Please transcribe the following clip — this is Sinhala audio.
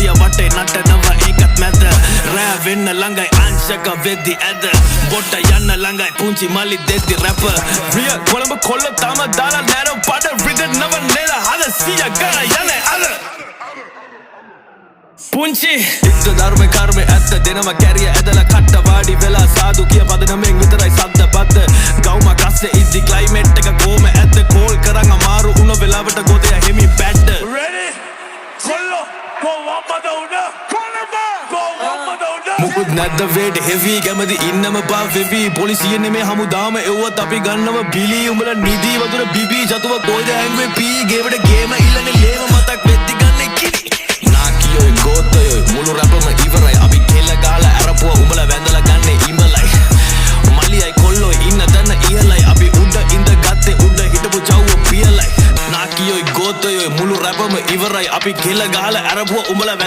Policia වටේ නටනව ඒකත් මැද රෑ වෙන්න ළඟයි අංශක වෙද්දි ඇද බොට යන්න ළඟයි පුංචි මල්ලි දෙද්දි රැප රිය කොළඹ කොල්ල තම දාලා නැරෝ පඩ රිදෙන් නව නෙල හද සිය ගණ යන්නේ අද පුංචි ඉක්ත ධර්ම කර්ම ඇත්ත දෙනව කැරිය ඇදලා කට්ට වාඩි වෙලා සාදු කිය පදනමෙන් විතරයි සද්ද බද්ද ගවුම කස්සේ ඉද්දි ක්ලයිමේට් එක කොහම ඇද්ද කෝල් කරන් අමාරු උන වෙලාවට ගොතය හෙමි බැට් Ready? Kollo, go වම්මද උඩ කොළඹ go වම්මද උඩ මුකුත් නැද්ද වේඩ හෙවි කැමති ඉන්නම බා වෙවි පොලිසිය නෙමේ හමුදාම එව්වත් අපි ගන්නව බිලි උඹලා නිදි වතුර බිබි චතුව කොයිද හැංගුවේ පී ගේවට ගේම ඉල්ලන්නේ ලේව මතක් වෙද්දි ගන්නේ කිරි නාකියෝ ගෝතයෝ මුළු රැපම ඉවරයි අපි කෙල ගහලා අරපුව උඹලා වැඳලා ගන්නේ ඉඹලයි මලියයි කොල්ලෝ ඉන්න තැන ඉහළයි අපි උඩ ඉඳ ගත්තේ උඩ හිටපු චව්ව පියලයි නාකියෝ ගෝතයෝ මුළු රැපම ඉවරයි අපි කෙල ගහලා අරපුව උඹලා